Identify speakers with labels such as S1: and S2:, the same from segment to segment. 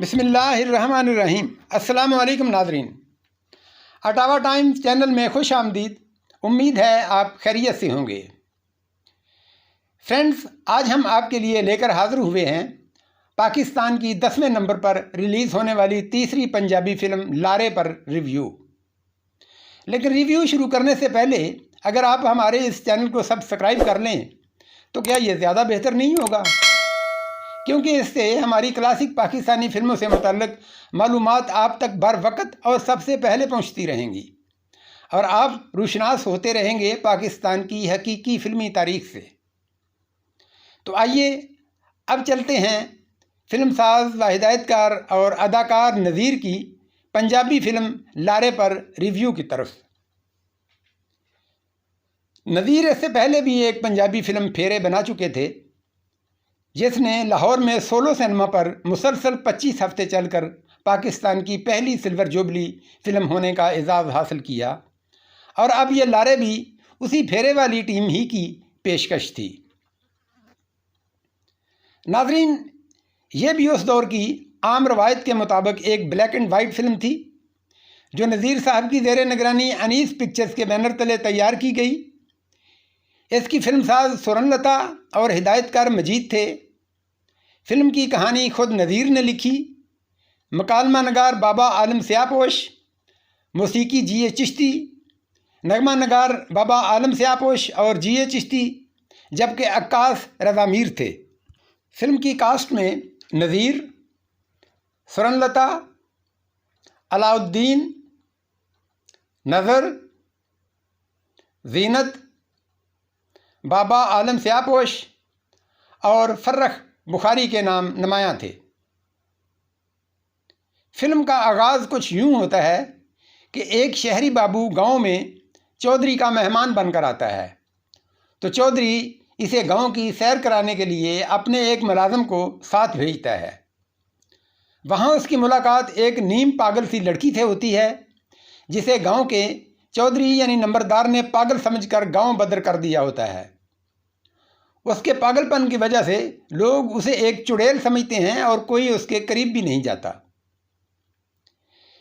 S1: बिस्मिल्लाहिर्रहमानिर्रहीम। अस्सलाम वालेकुम नाज़रीन, अटावा टाइम्स चैनल में खुश आमदीद। उम्मीद है आप खैरियत से होंगे। फ्रेंड्स, आज हम आपके लिए लेकर हाज़िर हुए हैं पाकिस्तान की 10वें नंबर पर रिलीज़ होने वाली तीसरी पंजाबी फ़िल्म लारे पर रिव्यू। लेकिन रिव्यू शुरू करने से पहले अगर आप हमारे इस चैनल को सब्सक्राइब कर लें तो क्या ये ज़्यादा बेहतर नहीं होगा, क्योंकि इससे हमारी क्लासिक पाकिस्तानी फ़िल्मों से मुतल्लिक़ मालूमात आप तक बर वक्त और सबसे पहले पहुंचती रहेंगी और आप रुशनास होते रहेंगे पाकिस्तान की हकीकी फ़िल्मी तारीख़ से। तो आइए अब चलते हैं फ़िल्म साज व हिदायतकार और अदाकार नज़ीर की पंजाबी फ़िल्म लारे पर रिव्यू की तरफ। नज़ीर इससे पहले भी एक पंजाबी फ़िल्म फेरे बना चुके थे, जिसने लाहौर में सोलो सिनेमा पर मुसलसल 25 हफ्ते चलकर पाकिस्तान की पहली सिल्वर जुबली फ़िल्म होने का एजाज़ हासिल किया, और अब ये लारे भी उसी फेरे वाली टीम ही की पेशकश थी। नाज़रीन, ये भी उस दौर की आम रवायत के मुताबिक एक ब्लैक एंड वाइट फ़िल्म थी जो नज़ीर साहब की ज़ेर निगरानी अनीस पिक्चर्स के बैनर तले तैयार की गई। इसकी फ़िल्म साज सुरनलता और हिदायतकार मजीद थे। फ़िल्म की कहानी खुद नज़ीर ने लिखी। मकालमा नगार बाबा आलम स्यापोश, मौसीकी जी.ए. चिश्ती, नगमा नगार बाबा आलम स्यापोश और जी.ए. चिश्ती, जबकि अक्कास रज़ा मीर थे। फ़िल्म की कास्ट में नज़ीर, सुरनलता, अलाउद्दीन, नज़र, ज़ीनत, बाबा आलम स्यापोश और फर्रख बुखारी के नाम नुमायाँ थे। फ़िल्म का आगाज़ कुछ यूँ होता है कि एक शहरी बाबू गांव में चौधरी का मेहमान बनकर आता है, तो चौधरी इसे गांव की सैर कराने के लिए अपने एक मुलाजिम को साथ भेजता है। वहां उसकी मुलाकात एक नीम पागल सी लड़की से होती है, जिसे गांव के चौधरी यानी नंबरदार ने पागल समझकर गांव बदर कर दिया होता है। उसके पागलपन की वजह से लोग उसे एक चुड़ैल समझते हैं और कोई उसके करीब भी नहीं जाता।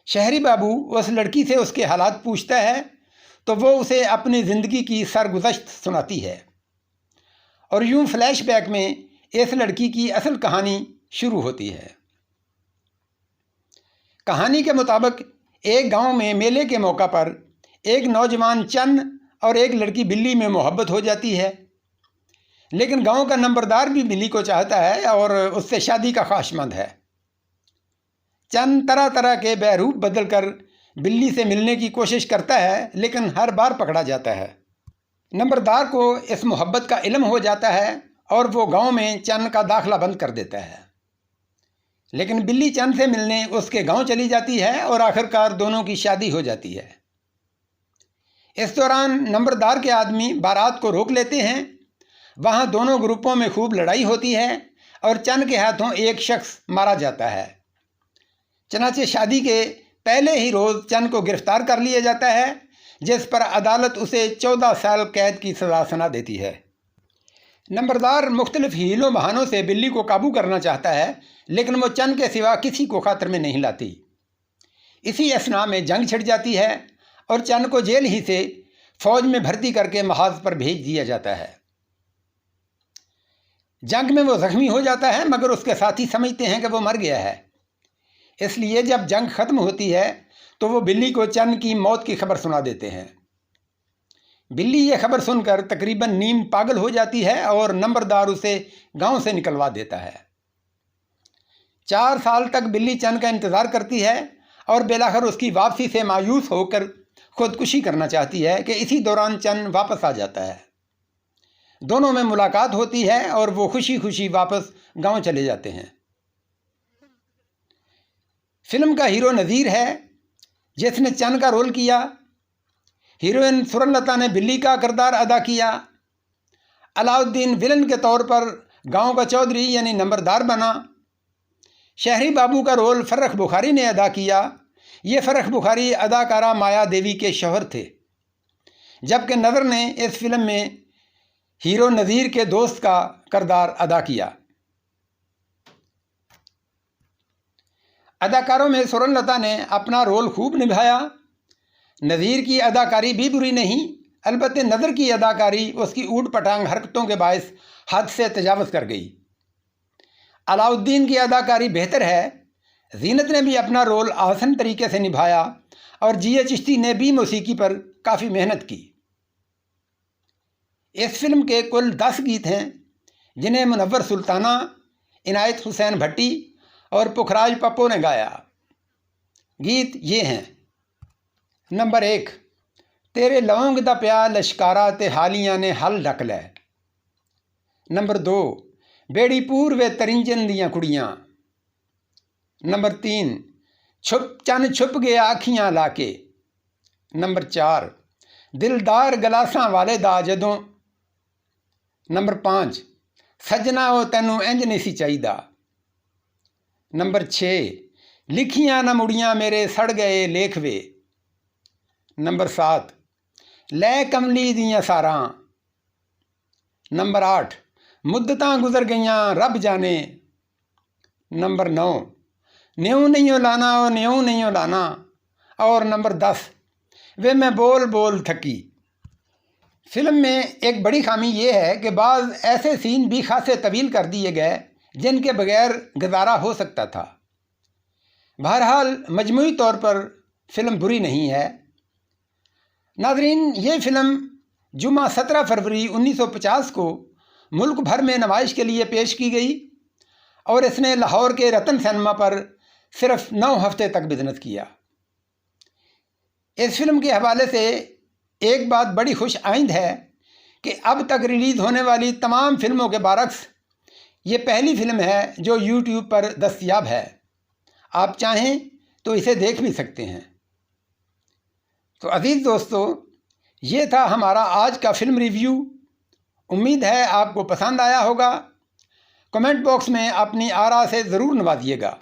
S1: शहरी बाबू उस लड़की से उसके हालात पूछता है तो वो उसे अपनी ज़िंदगी की सरगुज़श्त सुनाती है, और यूं फ्लैशबैक में इस लड़की की असल कहानी शुरू होती है। कहानी के मुताबिक एक गांव में मेले के मौका पर एक नौजवान चन्न और एक लड़की बिल्ली में मोहब्बत हो जाती है, लेकिन गांव का नंबरदार भी बिल्ली को चाहता है और उससे शादी का ख्वाहिशमंद है। चन्न तरह तरह के बहरूप बदल कर बिल्ली से मिलने की कोशिश करता है, लेकिन हर बार पकड़ा जाता है। नंबरदार को इस मोहब्बत का इल्म हो जाता है और वो गांव में चन्न का दाखिला बंद कर देता है, लेकिन बिल्ली चन्न से मिलने उसके गांव चली जाती है और आखिरकार दोनों की शादी हो जाती है। इस दौरान नंबरदार के आदमी बारात को रोक लेते हैं। वहाँ दोनों ग्रुपों में खूब लड़ाई होती है और चन्न के हाथों एक शख्स मारा जाता है। चनाचे शादी के पहले ही रोज़ चन्न को गिरफ्तार कर लिया जाता है, जिस पर अदालत उसे 14 साल कैद की सज़ा सुना देती है। नंबरदार मुख्तलिफ हीलों बहानों से बिल्ली को काबू करना चाहता है, लेकिन वो चन्न के सिवा किसी को खातर में नहीं लाती। इसी असना में जंग छिड़ जाती है और चन्न को जेल ही से फ़ौज में भर्ती करके महाज पर भेज दिया जाता है। जंग में वो ज़ख्मी हो जाता है, मगर उसके साथी समझते हैं कि वो मर गया है। इसलिए जब जंग ख़त्म होती है तो वो बिल्ली को चन्न की मौत की खबर सुना देते हैं। बिल्ली ये खबर सुनकर तकरीबन नीम पागल हो जाती है और नंबरदार उसे गांव से निकलवा देता है। 4 साल तक बिल्ली चन्न का इंतज़ार करती है और बेलाखिर उसकी वापसी से मायूस होकर खुदकुशी करना चाहती है कि इसी दौरान चन्न वापस आ जाता है। दोनों में मुलाकात होती है और वो खुशी खुशी वापस गांव चले जाते हैं। फिल्म का हीरो नज़ीर है, जिसने चन्न का रोल किया। हीरोइन सुरनलता ने बिल्ली का किरदार अदा किया। अलाउद्दीन विलन के तौर पर गांव का चौधरी यानी नंबरदार बना। शहरी बाबू का रोल फर्रख बुखारी ने अदा किया। ये फर्रख बुखारी अदाकारा माया देवी के शौहर थे, जबकि नज़र ने इस फिल्म में हीरो नज़ीर के दोस्त का किरदार अदा किया। اداکاروں میں سورن لتا نے اپنا رول خوب نبھایا۔ نذیر کی اداکاری بھی بری نہیں، البتہ نظر کی اداکاری اس کی اوٹ پٹانگ حرکتوں کے باعث حد سے تجاوز کر گئی۔ علاء الدین کی اداکاری بہتر ہے۔ زینت نے بھی اپنا رول آسن طریقے سے نبھایا اور جی اے چشتی نے بھی موسیقی پر کافی محنت کی۔ اس فلم کے کل 10 گیت ہیں جنہیں منور سلطانہ، عنایت حسین بھٹی اور پکھراج پپو نے گایا۔ گیت یہ ہیں: نمبر 1، تیرے لونگ دا پیا لشکارا تے حالیاں نے حل ڈک لے۔ نمبر 2، بیڑی پور وے ترنجن دیاں کڑیاں۔ نمبر 3، چن چھپ گیا آکھیاں لا کے۔ نمبر 4، دلدار گلاساں والے دا جدوں۔ نمبر 5، سجنا او تینوں انج نہیں سی چاہیدا۔ نمبر 6، لکھیاں نہ مڑیاں میرے سڑ گئے لیکھ وے۔ نمبر 7، لے کملی دیاں ساراں۔ نمبر 8، مدتاں گزر گئیاں رب جانے۔ نمبر 9، نیوں نہیں لانا او نیوں نہیں لانا۔ اور نمبر 10، وے میں بول بول تھکی۔ فلم میں ایک بڑی خامی یہ ہے کہ بعض ایسے سین بھی خاصے طویل کر دیے گئے جن کے بغیر گزارا ہو سکتا تھا۔ بہرحال مجموعی طور پر فلم بری نہیں ہے۔ ناظرین، یہ فلم جمعہ 17 فروری 1950 کو ملک بھر میں نمائش کے لیے پیش کی گئی اور اس نے لاہور کے رتن سینما پر صرف 9 ہفتے تک بزنس کیا۔ اس فلم کے حوالے سے ایک بات بڑی خوش آئند ہے کہ اب تک ریلیز ہونے والی تمام فلموں کے برعکس یہ پہلی فلم ہے جو یوٹیوب پر دستیاب ہے۔ آپ چاہیں تو اسے دیکھ بھی سکتے ہیں۔ تو عزیز دوستو، یہ تھا ہمارا آج کا فلم ریویو۔ امید ہے آپ کو پسند آیا ہوگا۔ کمنٹ باکس میں اپنی آراء سے ضرور نوازیے گا۔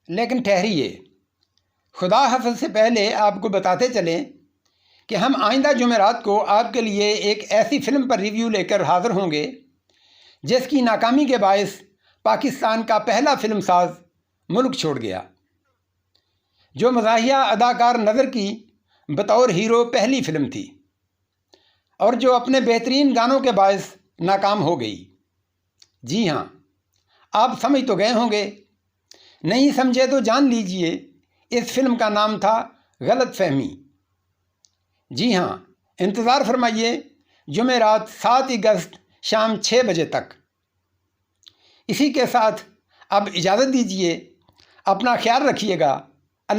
S1: لیکن ٹھہریے، خدا حافظ سے پہلے آپ کو بتاتے چلیں کہ ہم آئندہ جمعرات کو آپ کے لیے ایک ایسی فلم پر ریویو لے کر حاضر ہوں گے جس کی ناکامی کے باعث پاکستان کا پہلا فلم ساز ملک چھوڑ گیا، جو مزاحیہ اداکار نظر کی بطور ہیرو پہلی فلم تھی اور جو اپنے بہترین گانوں کے باعث ناکام ہو گئی۔ جی ہاں، آپ سمجھ تو گئے ہوں گے، نہیں سمجھے تو جان لیجئے، اس فلم کا نام تھا غلط فہمی۔ جی ہاں، انتظار فرمائیے جمعرات 7 اگست شام 6 بجے تک۔ اسی کے ساتھ اب اجازت دیجئے، اپنا خیال رکھیے گا۔